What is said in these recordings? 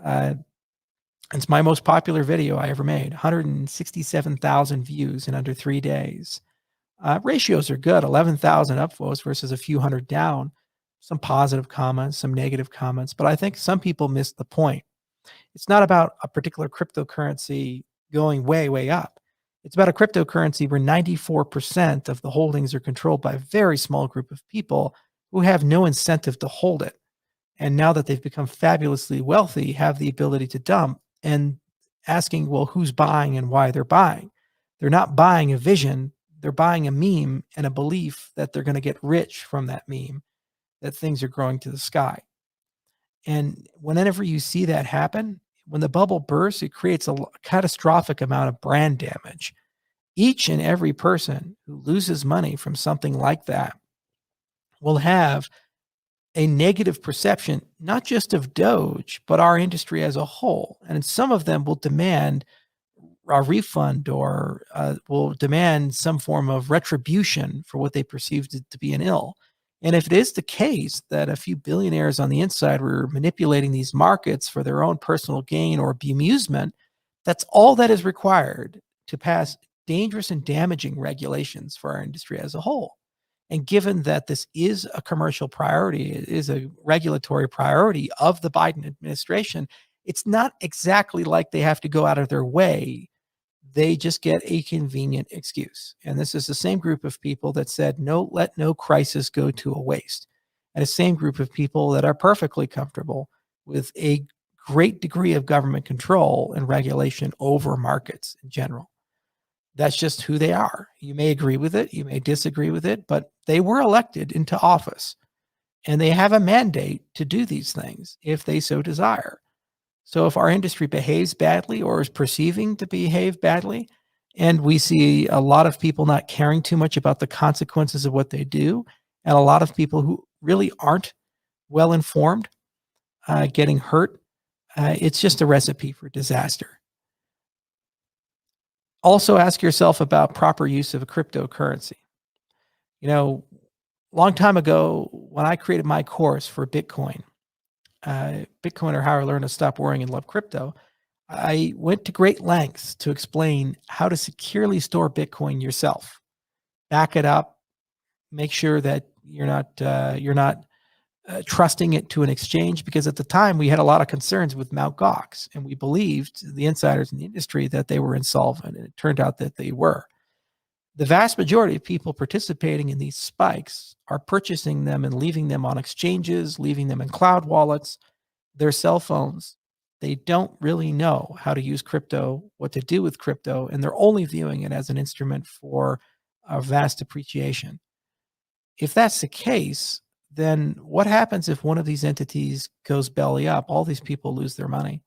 Uh, it's my most popular video I ever made, 167,000 views in under 3 days. Ratios are good, 11,000 upvotes versus a few hundred down. Some positive comments, some negative comments, but I think some people miss the point. It's not about a particular cryptocurrency going way, way up. It's about a cryptocurrency where 94% of the holdings are controlled by a very small group of people who have no incentive to hold it. And now that they've become fabulously wealthy, have the ability to dump and asking, well, who's buying and why they're buying? They're not buying a vision. They're buying a meme and a belief that they're going to get rich from that meme, that things are growing to the sky. And whenever you see that happen, when the bubble bursts, it creates a catastrophic amount of brand damage. Each and every person who loses money from something like that will have a negative perception, not just of Doge, but our industry as a whole. And some of them will demand a refund or will demand some form of retribution for what they perceive to be an ill. And if it is the case that a few billionaires on the inside were manipulating these markets for their own personal gain or bemusement, that's all that is required to pass dangerous and damaging regulations for our industry as a whole. And given that this is a commercial priority, it is a regulatory priority of the Biden administration, it's not exactly like they have to go out of their way. They just get a convenient excuse. And this is the same group of people that said, no, let no crisis go to a waste. And the same group of people that are perfectly comfortable with a great degree of government control and regulation over markets in general. That's just who they are. You may agree with it, you may disagree with it, but they were elected into office and they have a mandate to do these things if they so desire. So if our industry behaves badly or is perceiving to behave badly, and we see a lot of people not caring too much about the consequences of what they do, and a lot of people who really aren't well informed getting hurt, it's just a recipe for disaster. Also ask yourself about proper use of a cryptocurrency. You know, a long time ago, when I created my course for Bitcoin, Bitcoin, or how I learned to stop worrying and love crypto, I went to great lengths to explain how to securely store Bitcoin yourself. Back it up, make sure that you're not trusting it to an exchange, because at the time we had a lot of concerns with Mt. Gox, and we believed, the insiders in the industry, that they were insolvent, and it turned out that they were. The vast majority of people participating in these spikes are purchasing them and leaving them on exchanges, leaving them in cloud wallets, their cell phones. They don't really know how to use crypto, what to do with crypto, and they're only viewing it as an instrument for a vast appreciation. If that's the case, then what happens if one of these entities goes belly up? All these people lose their money.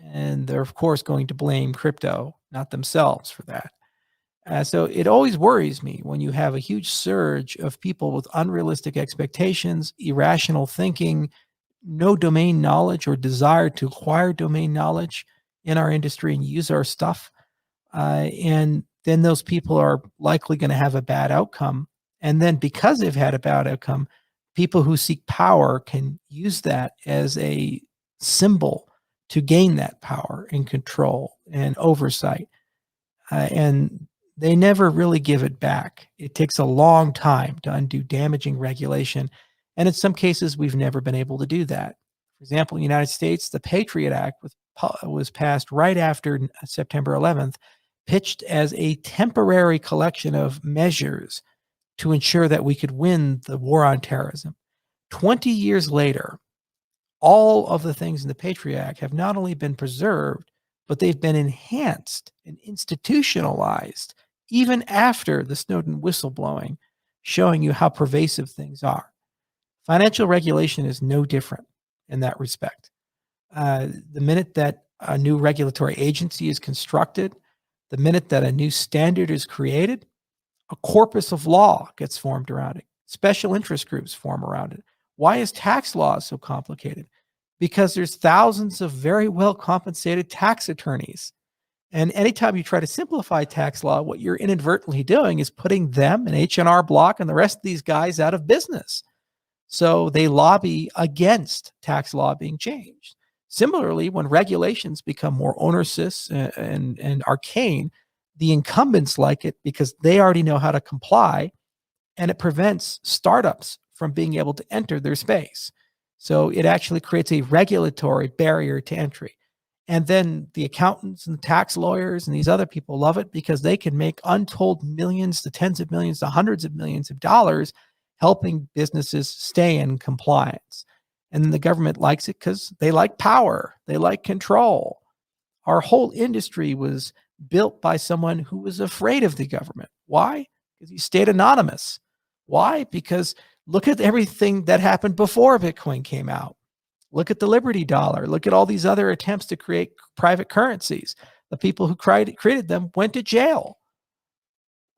And they're, of course, going to blame crypto, not themselves, for that. So it always worries me when you have a huge surge of people with unrealistic expectations, irrational thinking, no domain knowledge or desire to acquire domain knowledge in our industry and use our stuff. And then those people are likely going to have a bad outcome. And then because they've had a bad outcome, people who seek power can use that as a symbol to gain that power and control and oversight. And they never really give it back. It takes a long time to undo damaging regulation. And in some cases, we've never been able to do that. For example, in the United States, the Patriot Act was passed right after September 11th, pitched as a temporary collection of measures to ensure that we could win the war on terrorism. 20 years later, all of the things in the Patriot Act have not only been preserved, but they've been enhanced and institutionalized even after the Snowden whistleblowing, showing you how pervasive things are. Financial regulation is no different in that respect. The minute that a new regulatory agency is constructed, the minute that a new standard is created, a corpus of law gets formed around it. Special interest groups form around it. Why is tax law so complicated? Because there's thousands of very well compensated tax attorneys. And anytime you try to simplify tax law, what you're inadvertently doing is putting them and H&R Block and the rest of these guys out of business. So they lobby against tax law being changed. Similarly, when regulations become more onerous and arcane, the incumbents like it because they already know how to comply, and it prevents startups from being able to enter their space. So it actually creates a regulatory barrier to entry. And then the accountants and the tax lawyers and these other people love it because they can make untold millions to tens of millions to hundreds of millions of dollars helping businesses stay in compliance. And then the government likes it because they like power, they like control. Our whole industry was built by someone who was afraid of the government. Why? Because he stayed anonymous. Why? Because look at everything that happened before Bitcoin came out. Look at the Liberty Dollar. Look at all these other attempts to create private currencies. The people who created them went to jail.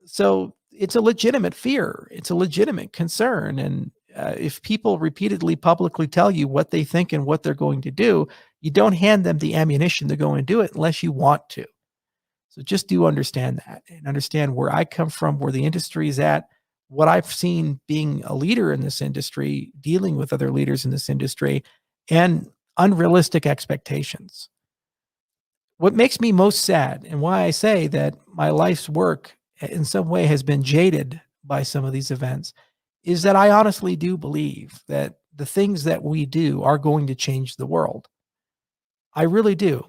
So it's a legitimate fear. It's a legitimate concern. And if people repeatedly publicly tell you what they think and what they're going to do, you don't hand them the ammunition to go and do it unless you want to. So just do understand that and understand where I come from, where the industry is at, what I've seen being a leader in this industry, dealing with other leaders in this industry, and unrealistic expectations. What makes me most sad and why I say that my life's work in some way has been jaded by some of these events is that I honestly do believe that the things that we do are going to change the world. I really do.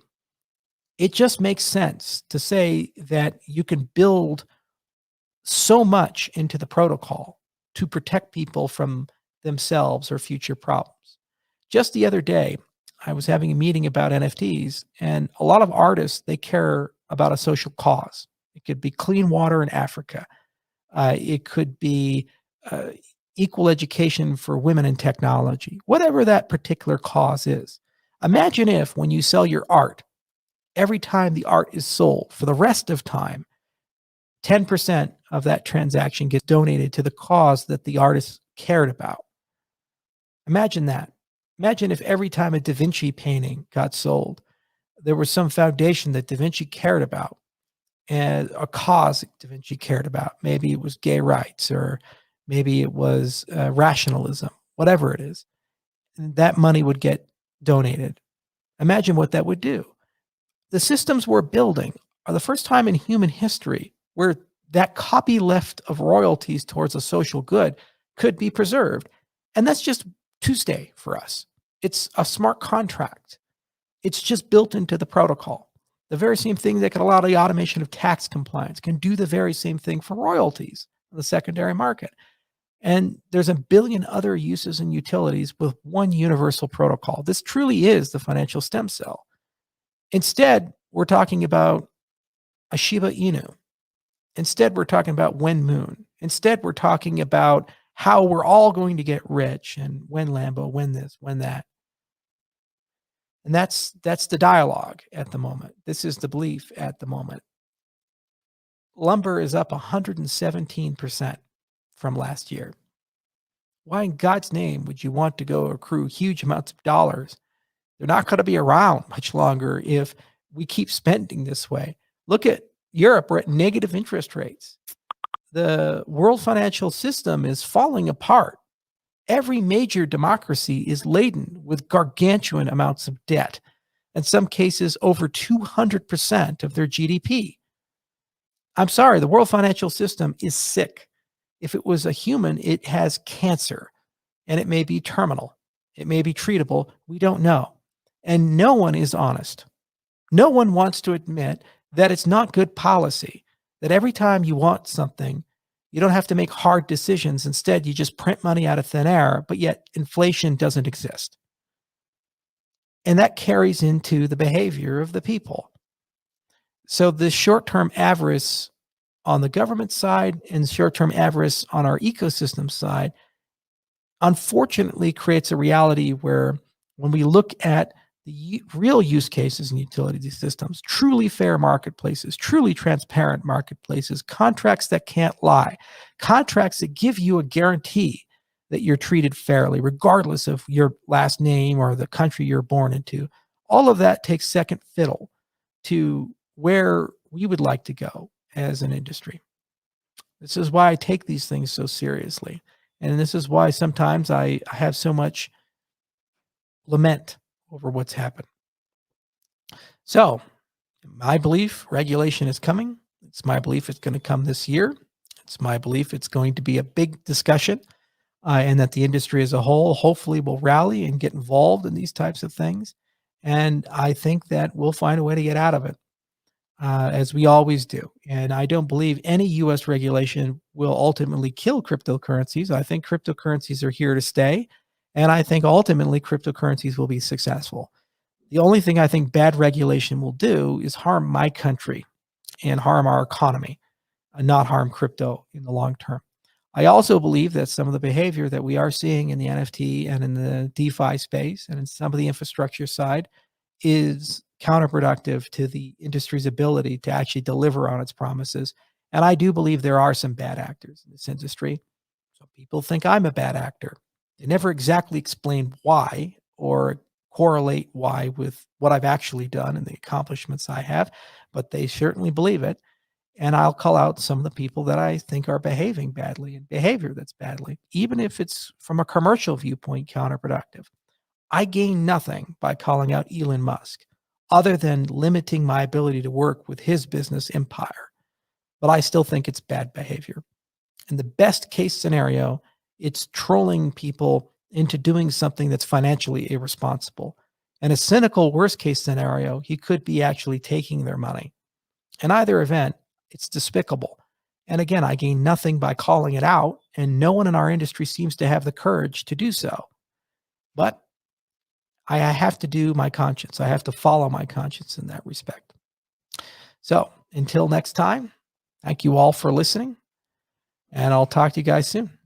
It just makes sense to say that you can build so much into the protocol to protect people from themselves or future problems. Just the other day, I was having a meeting about NFTs, and a lot of artists, they care about a social cause. It could be clean water in Africa. It could be equal education for women in technology, whatever that particular cause is. Imagine if when you sell your art, every time the art is sold for the rest of time, 10% of that transaction gets donated to the cause that the artist cared about. Imagine that. Imagine if every time a Da Vinci painting got sold, there was some foundation that Da Vinci cared about and a cause Da Vinci cared about. Maybe it was gay rights or maybe it was rationalism, whatever it is. And that money would get donated. Imagine what that would do. The systems we're building are the first time in human history where that copyleft of royalties towards a social good could be preserved. And that's just Tuesday for us. It's a smart contract. It's just built into the protocol. The very same thing that can allow the automation of tax compliance can do the very same thing for royalties in the secondary market. And there's a billion other uses and utilities with one universal protocol. This truly is the financial stem cell. Instead, we're talking about a Shiba Inu. Instead, we're talking about when moon. Instead, we're talking about how we're all going to get rich and when Lambo, when this, when that. And that's the dialogue at the moment. This is the belief at the moment. Lumber is up 117% from last year. Why in God's name would you want to go accrue huge amounts of dollars? They're not going to be around much longer if we keep spending this way. Look at Europe, we're at negative interest rates. The world financial system is falling apart. Every major democracy is laden with gargantuan amounts of debt, in some cases over 200% of their GDP. I'm sorry, the world financial system is sick. If it was a human, it has cancer, and it may be terminal. It may be treatable. We don't know. And no one is honest. No one wants to admit that it's not good policy, that every time you want something, you don't have to make hard decisions. Instead, you just print money out of thin air, but yet inflation doesn't exist. And that carries into the behavior of the people. So the short-term avarice on the government side and short-term avarice on our ecosystem side, unfortunately creates a reality where when we look at the real use cases and utility systems, truly fair marketplaces, truly transparent marketplaces, contracts that can't lie, contracts that give you a guarantee that you're treated fairly, regardless of your last name or the country you're born into. All of that takes second fiddle to where we would like to go as an industry. This is why I take these things so seriously. And this is why sometimes I have so much lament over what's happened. So, my belief, regulation is coming. It's my belief it's going to come this year. It's my belief it's going to be a big discussion, and that the industry as a whole hopefully will rally and get involved in these types of things. And I think that we'll find a way to get out of it, as we always do. And I don't believe any U.S. regulation will ultimately kill cryptocurrencies. I think cryptocurrencies are here to stay. And I think ultimately cryptocurrencies will be successful. The only thing I think bad regulation will do is harm my country and harm our economy, and not harm crypto in the long term. I also believe that some of the behavior that we are seeing in the NFT and in the DeFi space and in some of the infrastructure side is counterproductive to the industry's ability to actually deliver on its promises. And I do believe there are some bad actors in this industry. Some people think I'm a bad actor. They never exactly explain why or correlate why with what I've actually done and the accomplishments I have, but they certainly believe it. And I'll call out some of the people that I think are behaving badly and behavior that's badly, even if it's from a commercial viewpoint counterproductive. I gain nothing by calling out Elon Musk other than limiting my ability to work with his business empire. But I still think it's bad behavior. In the best case scenario, it's trolling people into doing something that's financially irresponsible. In a cynical worst case scenario, he could be actually taking their money. In either event, it's despicable. And again, I gain nothing by calling it out, and no one in our industry seems to have the courage to do so. But I have to do my conscience. I have to follow my conscience in that respect. So until next time, thank you all for listening, and I'll talk to you guys soon.